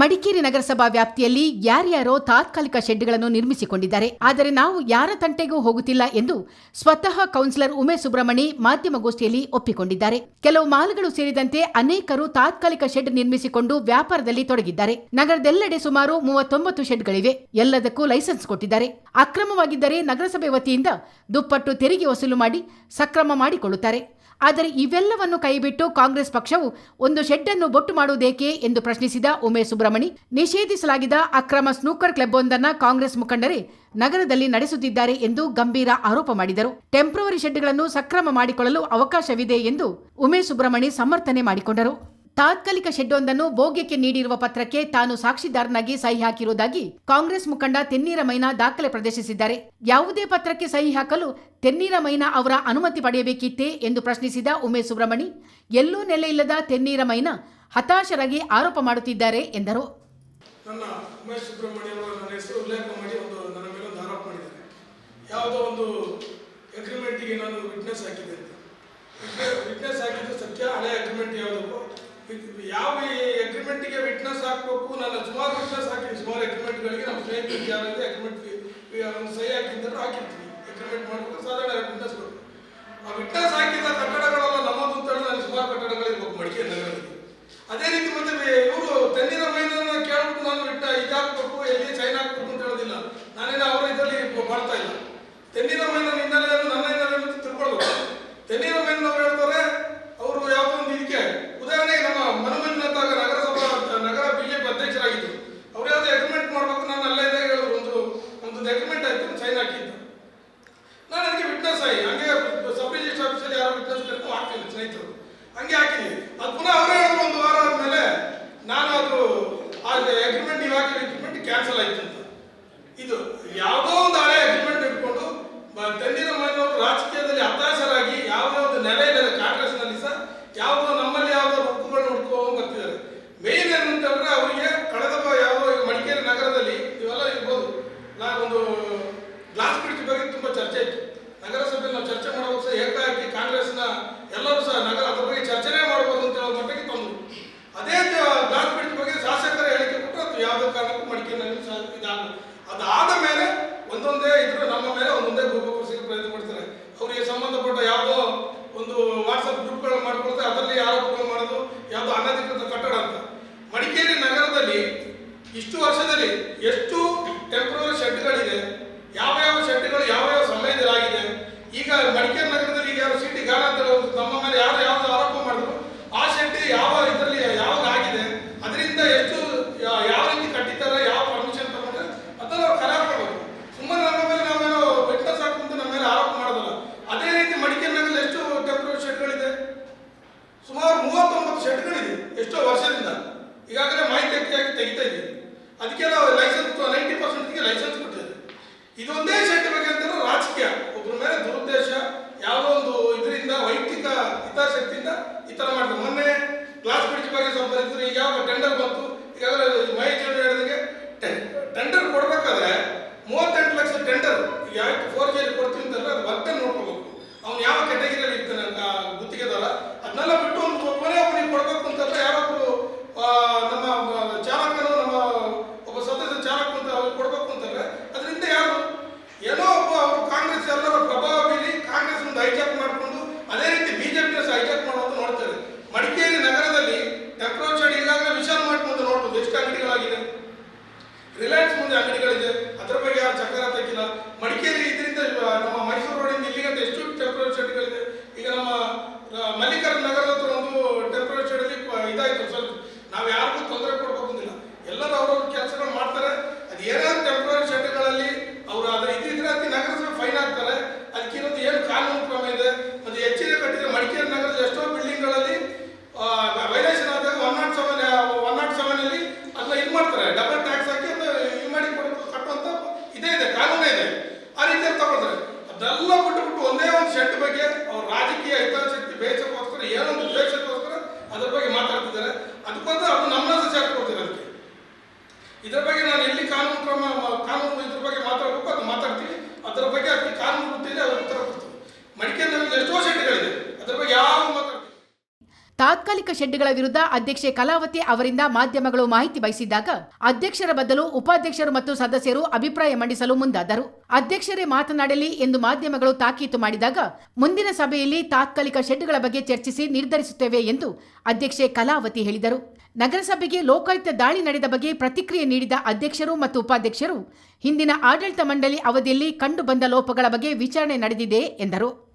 ಮಡಿಕೇರಿ ನಗರಸಭಾ ವ್ಯಾಪ್ತಿಯಲ್ಲಿ ಯಾರ್ಯಾರೋ ತಾತ್ಕಾಲಿಕ ಶೆಡ್ಗಳನ್ನು ನಿರ್ಮಿಸಿಕೊಂಡಿದ್ದಾರೆ. ಆದರೆ ನಾವು ಯಾರ ತಂಟೆಗೂ ಹೋಗುತ್ತಿಲ್ಲ ಎಂದು ಸ್ವತಃ ಕೌನ್ಸಿಲರ್ ಉಮೇಶ್ ಸುಬ್ರಹ್ಮಣಿ ಮಾಧ್ಯಮಗೋಷ್ಠಿಯಲ್ಲಿ ಒಪ್ಪಿಕೊಂಡಿದ್ದಾರೆ. ಕೆಲವು ಮಾಲ್ಗಳು ಸೇರಿದಂತೆ ಅನೇಕರು ತಾತ್ಕಾಲಿಕ ಶೆಡ್ ನಿರ್ಮಿಸಿಕೊಂಡು ವ್ಯಾಪಾರದಲ್ಲಿ ತೊಡಗಿದ್ದಾರೆ. ನಗರದೆಲ್ಲೆಡೆ ಸುಮಾರು 39 ಶೆಡ್ಗಳಿವೆ. ಎಲ್ಲದಕ್ಕೂ ಲೈಸೆನ್ಸ್ ಕೊಟ್ಟಿದ್ದಾರೆ. ಅಕ್ರಮವಾಗಿದ್ದರೆ ನಗರಸಭೆ ವತಿಯಿಂದ ದುಪ್ಪಟ್ಟು ತೆರಿಗೆ ವಸೂಲು ಮಾಡಿ ಸಕ್ರಮ ಮಾಡಿಕೊಳ್ಳುತ್ತಾರೆ. ಆದರೆ ಇವೆಲ್ಲವನ್ನು ಕೈಬಿಟ್ಟು ಕಾಂಗ್ರೆಸ್ ಪಕ್ಷವು ಒಂದು ಶೆಡ್ ಅನ್ನು ಬೊಟ್ಟು ಮಾಡುವುದೇಕೆ ಎಂದು ಪ್ರಶ್ನಿಸಿದ ಉಮೇಶ್ ಸುಬ್ರಹ್ಮಣಿ, ನಿಷೇಧಿಸಲಾಗಿದ್ದ ಅಕ್ರಮ ಸ್ನೂಕರ್ ಕ್ಲಬ್ ಒಂದನ್ನು ಕಾಂಗ್ರೆಸ್ ಮುಖಂಡರೇ ನಗರದಲ್ಲಿ ನಡೆಸುತ್ತಿದ್ದಾರೆ ಎಂದು ಗಂಭೀರ ಆರೋಪ ಮಾಡಿದರು. ಟೆಂಪ್ರವರಿ ಶೆಡ್ಗಳನ್ನು ಸಕ್ರಮ ಮಾಡಿಕೊಳ್ಳಲು ಅವಕಾಶವಿದೆ ಎಂದು ಉಮೇಶ್ ಸುಬ್ರಹ್ಮಣಿ ಸಮರ್ಥನೆ ಮಾಡಿಕೊಂಡರು. ತಾತ್ಕಾಲಿಕ ಶೆಡ್ಡೊಂದನ್ನು ಭೋಗ್ಯಕ್ಕೆ ನೀಡಿರುವ ಪತ್ರಕ್ಕೆ ತಾನು ಸಾಕ್ಷಿದಾರನಾಗಿ ಸಹಿ ಹಾಕಿರುವುದಾಗಿ ಕಾಂಗ್ರೆಸ್ ಮುಖಂಡ ತೆನ್ನೀರ ಮೈನಾ ದಾಖಲೆ ಪ್ರದರ್ಶಿಸಿದ್ದಾರೆ. ಯಾವುದೇ ಪತ್ರಕ್ಕೆ ಸಹಿ ಹಾಕಲು ತೆನ್ನೀರ ಮೈನಾ ಅವರ ಅನುಮತಿ ಪಡೆಯಬೇಕಿತ್ತೇ ಎಂದು ಪ್ರಶ್ನಿಸಿದ ಉಮೇಶ್ ಸುಬ್ರಹ್ಮಣಿ, ಎಲ್ಲೂ ನೆಲೆಯಿಲ್ಲದ ತೆನ್ನೀರ ಮೈನಾ ಹತಾಶರಾಗಿ ಆರೋಪ ಮಾಡುತ್ತಿದ್ದಾರೆ ಎಂದರು. ನನ್ನ ಉಮೇಶ್ ಸುಬ್ರಹ್ಮಣ್ಯ ಅವರು ನನ್ನ ಹೆಸರು ಉಲ್ಲೇಖ ಮಾಡಿ ನನ್ನ ಮೇಲೆ ಒಂದು ಆರೋಪ ಮಾಡಿದ್ದಾರೆ. ಯಾವುದೋ ಒಂದು ಅಗ್ರಿಮೆಂಟಿಗೆ ನಾನು ವಿಟ್ನೆಸ್ ಹಾಕಿದೆ ಅಂತ. ವಿಟ್ನೆಸ್ ಹಾಕಿದ್ದು ಸತ್ಯ. ಹಳೆ ಅಗ್ರಿಮೆಂಟ್ ಯಾವುದಕ್ಕೂ ಯಾವ ಅಗ್ರಿಮೆಂಟಿಗೆ ವಿಟ್ನೆಸ್ ಹಾಕಬೇಕು. ನಾನು ಸುಮಾರು ವಿಟ್ನೆಸ್ ಹಾಕಿದ್ದೀನಿ. ಸುಮಾರು ಅಗ್ರಿಮೆಂಟ್ಗಳಿಗೆ ನಮ್ಮ ಸ್ನೇಹಿತರಿಗೆ ಯಾರಿದೆ ಅಗ್ರಿಮೆಂಟ್ ಒಂದು ಸಹಿ ಹಾಕಿದ್ದರೂ ಹಾಕಿರ್ತೀವಿ. ಅಗ್ರಿಮೆಂಟ್ ಮಾಡಬೇಕು, ಸಾಧಾರಣ ವಿಟ್ನೆಸ್ ಕೊಡಬೇಕು. ಆ ವಿಟ್ನೆಸ್ ಹಾಕಿದ ಕಟ್ಟಡಗಳೆಲ್ಲ ನಮ್ಮದು ಅಂತ ಹೇಳಿ ನಾನು ಸುಮಾರು ಕಟ್ಟಡಗಳಿರ್ಬೇಕು ಮಡಿಕೇರಿ ನಗರದಲ್ಲಿ. ಅದೇ ರೀತಿ ಮತ್ತೆ ಇವರು ತೆನ್ನೀರ ಮೈನನ್ನ ಕೇಳ್ಬಿಟ್ಟು ನಾನು ಇದಾಗಬೇಕು, ಎಲ್ಲಿ ಸೈನ್ ಹಾಕ್ಬೇಕು ಅಂತ ಹೇಳೋದಿಲ್ಲ. ನಾನೇನು ಅವರ ಇದರಲ್ಲಿ ಮಾಡ್ತಾ ಇಲ್ಲ. ತೆನ್ನೀರ ಮೈನನ್ನ ಹಿನ್ನೆಲೆಯನ್ನು ನನ್ನ ಹಿನ್ನೆಲೆಯನ್ನು ತಿಳ್ಕೊಳ್ಬೇಕು. ತೆನ್ನೀರ ಮೈನವ್ರು ಹೇಳ್ತಾರೆ ಅವರು ಯಾವುದೋ ಒಂದು ಇದಕ್ಕೆ ಉದಾಹರಣೆಗೆ ನಮ್ಮ ಮನೋಮಂಜುನಾಥ ನಗರ ಬಿಜೆಪಿ ಅಧ್ಯಕ್ಷರಾಗಿದ್ದರು. ಅವ್ರು ಯಾವುದೇ ಅಗ್ರಿಮೆಂಟ್ ಮಾಡಬೇಕು, ನಾನು ಅಲ್ಲೇ ಹೇಳಿದ್ರು ಒಂದು ಅಗ್ರಿಮೆಂಟ್ ಆಯಿತು, ಸೈನ್ ಹಾಕಿದ್ದು. ನಾನು ಅದಕ್ಕೆ ವಿಟ್ನೆಸ್ ಆಗಿ ಹಂಗೆ ಸಬ್ ರಿಜಿಸ್ಟರ್ ಆಫೀಸಲ್ಲಿ ಯಾರೋ ವಿಟ್ನೆಸ್ ಕರ್ಕೊಂಡು ಹಾಕ್ತೀನಿ ಸ್ನೇಹಿತರು, ಹಂಗೆ ಹಾಕಿದ್ದೀನಿ. ಅದು ಪುನಃ ಅವರೇ ಹೇಳಿದ್ರು ಒಂದು ವಾರ ಆದಮೇಲೆ ನಾನು ಅದು ಆ ಅಗ್ರಿಮೆಂಟ್ ನೀವು ಹಾಕಿದ ಅಗ್ರಿಮೆಂಟ್ ಕ್ಯಾನ್ಸಲ್ ಆಯಿತು ಅಂತ. ಇದು ಯಾವುದೋ ಒಂದು ಹಳೆ ಅಗ್ರಿಮೆಂಟ್ ಇಟ್ಕೊಂಡು ತೆನ್ನೀರ ಮೈನವರು ರಾಜಕೀಯದಲ್ಲಿ ಹತಾಶರಾಗಿ ಯಾವುದೋ ಒಂದು ನೆಲೆ ಇದೆ ಕಾಂಗ್ರೆಸ್ನಲ್ಲಿ ಸಹ ಯಾವುದೋ ನಮ್ಮಲ್ಲಿ ಯಾವುದೋ ರೂಪುಗಳನ್ನ ಹುಡ್ಕೊಂಡು ಬರ್ತಿದ್ದಾರೆ. ಮೇನ್ ಏನು ಅಂತಂದ್ರೆ ಅವರಿಗೆ ಕಳೆದ ಯಾವುದೋ ಈಗ ಮಡಿಕೇರಿ ನಗರದಲ್ಲಿ ಇವೆಲ್ಲ ಇರ್ಬೋದು, ಒಂದು ಗ್ಲಾಸ್ ಬ್ರಿಡ್ಜ್ ಬಗ್ಗೆ ತುಂಬ ಚರ್ಚೆ ಇತ್ತು. ನಗರಸಭೆಯಲ್ಲಿ ನಾವು ಚರ್ಚೆ ಮಾಡುವಾಗ ಸಹ ಏಕಾಏಕಿ ಕಾಂಗ್ರೆಸ್ನ ಎಲ್ಲರೂ ಸಹ ಅದ್ರ ಬಗ್ಗೆ ಚರ್ಚೆನೇ ಮಾಡ್ಬೋದು ಅಂತ ಹೇಳೋ ಮಟ್ಟಿಗೆ ತಂದರು. ಅದೇ ಗ್ಲಾಸ್ ಬ್ರಿಡ್ಜ್ ಬಗ್ಗೆ ಶಾಸಕರ ಹೇಳಿಕೆ ಕೊಟ್ಟರು, ಅದು ಯಾವುದೇ ಕಾರಣಕ್ಕೂ ಮಡಿಕೇರಿನಲ್ಲಿ ಇದಾಗಲ್ಲ. ಅದಾದ ಮೇಲೆ ಒಂದೊಂದೇ ಇದ್ರು ನಮ್ಮ ಮೇಲೆ ಒಂದೊಂದೇ ಭೂಪಕರಿಸಿಗೆ ಪ್ರಯತ್ನ ಮಾಡ್ತಾರೆ. ಅವರಿಗೆ ಸಂಬಂಧಪಟ್ಟ ಯಾವುದೋ ಒಂದು ವಾಟ್ಸಪ್ ಗ್ರೂಪ್ಗಳನ್ನು ಮಾಡ್ಕೊಳ್ತಾರೆ, ಅದರಲ್ಲಿ ಆರೋಪಗಳು ಮಾಡೋದು ಯಾವುದೋ ಅನಧಿಕೃತ ಕಟ್ಟಡ ಅಂತ. ಮಡಿಕೇರಿ ನಗರದಲ್ಲಿ ಇಷ್ಟು ವರ್ಷದಲ್ಲಿ ಎಷ್ಟು ಟೆಂಪ್ರವರಿ ಶೆಡ್ಗಳಿದೆ, ಯಾವ ಶೆಡ್ಗಳು ಯಾವ ಸಮಯದಲ್ಲಿ ಆಗಿದೆ. ಈಗ ಮಡಿಕೇರಿ ನಗರದಲ್ಲಿ ಈಗ ಯಾರು ಸಿಟಿ ಗಾನ ಅಂತ ನಮ್ಮ ಮೇಲೆ ಯಾವ್ದು ಆರೋಪ ಮಾಡಿದ್ರು, ಆ ಶೆಡ್ ಯಾವ ಇದರಲ್ಲಿ ಯಾವಾಗ ಆಗಿದೆ, ಅದರಿಂದ ಎಷ್ಟು ಯಾವ ರೀತಿ ಕಟ್ಟಿದ್ದಾರೆ, ಯಾವ ಪರ್ಮಿಷನ್ ತಗೊಂಡ್ರೆ ಅದನ್ನು ಅವ್ರು ಕಲೆ ಹಾಕಬೇಕು. ಸುಮ್ಮನೆ ನಮ್ಮ ಮೇಲೆ ನಾವೇನೋ ವಿಟ್ನೆಸ್ ಹಾಕುವಂತ ನಮ್ಮ ಮೇಲೆ ಆರೋಪ ಮಾಡೋದಲ್ಲ. ಅದೇ ರೀತಿ ಮಡಿಕೇರಿ ನಗರದಲ್ಲಿ ಎಷ್ಟು ಟೆಂಪ್ರವರಿ ಶೆಡ್ಗಳಿದೆ, ಸುಮಾರು 39 ಶೆಡ್ಗಳಿದೆ ಎಷ್ಟೋ ವರ್ಷದಿಂದ. ಈಗಾಗಲೇ ಮಾಹಿತಿ ಅಕ್ಕಿಯಾಗಿ ತೆಗಿತಾ ಇದ್ದೀವಿ. ಅದಕ್ಕೆಲ್ಲ ಲೈಸೆನ್ಸ್ 90% ಲೈಸೆನ್ಸ್ ಕೊಟ್ಟಿದ್ದಾರೆ. ಇದೊಂದೇ ಶೆಡ್ ಬಗ್ಗೆ ಅಂತ ರಾಜಕೀಯ, ಒಬ್ಬರ ಮೇಲೆ ದುರುದ್ದೇಶ, ಯಾವುದೋ ಒಂದು ಇದರಿಂದ ವೈಯಕ್ತಿಕ ಹಿತಾಸಕ್ತಿಯಿಂದ ಈ ಥರ ಮಾಡಿದ್ರು. ಮೊನ್ನೆ ಗ್ಲಾಸ್ ಬ್ರಿಡ್ಜ್ ಬಗ್ಗೆ ಸ್ವಲ್ಪ ಬರೀತಿದ್ರು. ಈಗ ಯಾವ ಟೆಂಡರ್ ಬಂತು, ಈಗಾಗಲೇ ಮಹೇಶ್ ಅವರು ಹೇಳಿದಾಗೆ ಟೆಂಡರ್ ಕೊಡಬೇಕಾದ್ರೆ 38 ಲಕ್ಷ ಟೆಂಡರ್ ಯಾವ 4G ಕೊಡ್ತೀವಿ ಅಂತಂದ್ರೆ ಅದು ವರ್ಕ್ ನೋಡ್ಕೋಬೇಕು. ಅವ್ನು ಯಾವ ಕೆಟಗಿರಿಯಲ್ಲಿ ಇರ್ತಾನೆ ಅಂತ ಗುತ್ತಿಗೆದಾರ, ಅದನ್ನೆಲ್ಲ ಬಿಟ್ಟು ಒಂದು ಒಬ್ಬನೇ ಒಬ್ಬನಿಗೆ ಕೊಡಬೇಕು ಅಂತಂದ್ರೆ ಯಾರೊಬ್ಬರು ನಮ್ಮ ಚಾಲಕನು, ನಮ್ಮ ಒಬ್ಬ ಸದಸ್ಯ ಚಾಲಕ ಅಂತ ಅವ್ರಿಗೆ ಕೊಡಬೇಕು ಅಂತಂದ್ರೆ ಅದರಿಂದ ಯಾರು ಏನೋ ಒಬ್ಬ ಅವರು ಕಾಂಗ್ರೆಸ್ ಎಲ್ಲರ ಪ್ರಭಾವ ಬೀರಿ ಕಾಂಗ್ರೆಸ್ ಒಂದು ಹೈಜಾಕ್ ಮಾಡಿಕೊಂಡು ಅದೇ ರೀತಿ ಬಿಜೆಪಿ ಹೈಜಾಕ್ ಮಾಡೋದು ನೋಡ್ತಾರೆ. ಮಡಿಕೇರಿ ನಗರದಲ್ಲಿ ಟೆಂಪ್ರವರಿ ಶೆಡ್ ಈಗಾಗಲೇ ವಿಶಾಲ ಮಾಡ್ಕೊಂಡು ನೋಡ್ಬೋದು ಎಷ್ಟು ಅಂಗಡಿಗಳಾಗಿದೆ. ರಿಲಯನ್ಸ್ ಮುಂದೆ ಅಂಗಡಿಗಳಿದೆ, ಅದರ ಬಗ್ಗೆ ಯಾರು ಚಕ್ರ ತೆಗಿಲ್ಲ. ಮಡಿಕೇರಿ ಇದರಿಂದ ನಮ್ಮ ಮೈಸೂರು ರೋಡಿಂದ ಇಲ್ಲಿಗಂತ ಎಷ್ಟು ಟೆಂಪ್ರವರಿ ಶೆಡ್ಗಳಿದೆ. ಈಗ ನಮ್ಮ ಮಲ್ಲಿಕಾರ್ಜುನ ನಗರದ ಹತ್ರ ಒಂದು ಟೆಂಪ್ರವರಿ ಶೆಡಲ್ಲಿ ಇದಾಯ್ತು. ಸ್ವಲ್ಪ ನಾವು ಯಾರಿಗೂ ತೊಂದರೆ ಕೊಡ್ಬೇಕು ಅಂತಿಲ್ಲ, ಎಲ್ಲರೂ ಅವ್ರವ್ರ ಕೆಲಸಗಳು ಮಾಡ್ತಾರೆ. ಅದು ಏನಾದ್ರು ಟೆಂಪ್ರವರಿ ಶೆಡ್ಗಳಲ್ಲಿ ಅವರು ಅದರ ಇದ್ರೆ ಅದಕ್ಕೆ ನಗರಸಭೆ ಫೈನ್ ಹಾಕ್ತಾರೆ. ಅದಕ್ಕಿರೋದು ಏನು ಕಾನೂನು ಕ್ರಮ ಇದೆ. ಮತ್ತು ಹೆಚ್ಚಿನ ಕಟ್ಟಿದ್ರೆ ಮಡಿಕೇರಿ ನಗರದ ಎಷ್ಟೋ ಬಿಲ್ಡಿಂಗ್ಗಳಲ್ಲಿ ವೈಲೇಷನ್ ಆದಾಗ 107 ಅದನ್ನ ಇದು ಮಾಡ್ತಾರೆ, ಡಬಲ್ ಟ್ಯಾಕ್ಸ್ ಹಾಕಿ ಅದನ್ನ ಇದು ಮಾಡಿ ಕಟ್ಟುವಂತ ಇದೇ ಇದೆ, ಕಾನೂನೇ ಇದೆ. ಆ ರೀತಿಯಲ್ಲಿ ತಗೊಳ್ತಾರೆ. ಅದೆಲ್ಲ ಬಿಟ್ಟು ಒಂದೇ ಒಂದು ಶೆಡ್ ಬಗ್ಗೆ ಅವ್ರ ರಾಜಕೀಯ ಹಿತಾಸಕ್ತಿ ಬೇಸಕ್ಕೋಸ್ಕರ ಏನೊಂದು ದ್ವೇಷಕ್ಕೋಸ್ಕರ ಅದ್ರ ಬಗ್ಗೆ ಮಾತಾಡ್ತಿದ್ದಾರೆ. ಅದಕ್ಕೋಸ್ಕರ ಅದು ನಮ್ಮನ್ನ ಸೇರ್ಕೊಡ್ತಾರೆ. ಅದಕ್ಕೆ ಇದರ ಬಗ್ಗೆ ನಾನು ಎಲ್ಲಿ ಕಾನೂನು ಇದ್ರ ಬಗ್ಗೆ ಮಾತಾಡಬೇಕು ಅದು ಮಾತಾಡ್ತೀವಿ. ಅದರ ಬಗ್ಗೆ ಅದಕ್ಕೆ ಕಾನೂನು ವೃತ್ತಿಯಲ್ಲಿ ಅವ್ರು ಉತ್ತರ ಕೊಡ್ತೀವಿ. ಮಡಿಕೇರಿನಲ್ಲಿ ಎಷ್ಟೋ ಶೆಡ್ಗಳಿದೆ, ಅದರ ಬಗ್ಗೆ ಯಾವ ಮಾತಾಡ್ತೀವಿ. ತಾತ್ಕಾಲಿಕ ಶೆಡ್ಗಳ ವಿರುದ್ಧ ಅಧ್ಯಕ್ಷೆ ಕಲಾವತಿ ಅವರಿಂದ ಮಾಧ್ಯಮಗಳು ಮಾಹಿತಿ ಬಯಸಿದ್ದಾಗ ಅಧ್ಯಕ್ಷರ ಬದಲು ಉಪಾಧ್ಯಕ್ಷರು ಮತ್ತು ಸದಸ್ಯರು ಅಭಿಪ್ರಾಯ ಮಂಡಿಸಲು ಮುಂದಾದರು. ಅಧ್ಯಕ್ಷರೇ ಮಾತನಾಡಲಿ ಎಂದು ಮಾಧ್ಯಮಗಳು ತಾಕೀತು ಮಾಡಿದಾಗ ಮುಂದಿನ ಸಭೆಯಲ್ಲಿ ತಾತ್ಕಾಲಿಕ ಶೆಡ್ಗಳ ಬಗ್ಗೆ ಚರ್ಚಿಸಿ ನಿರ್ಧರಿಸುತ್ತೇವೆ ಎಂದು ಅಧ್ಯಕ್ಷೆ ಕಲಾವತಿ ಹೇಳಿದರು. ನಗರಸಭೆಗೆ ಲೋಕಾಯುಕ್ತ ದಾಳಿ ನಡೆದ ಬಗ್ಗೆ ಪ್ರತಿಕ್ರಿಯೆ ನೀಡಿದ ಅಧ್ಯಕ್ಷರು ಮತ್ತು ಉಪಾಧ್ಯಕ್ಷರು ಹಿಂದಿನ ಆಡಳಿತ ಮಂಡಳಿ ಅವಧಿಯಲ್ಲಿ ಕಂಡುಬಂದ ಲೋಪಗಳ ಬಗ್ಗೆ ವಿಚಾರಣೆ ನಡೆದಿದೆ ಎಂದರು.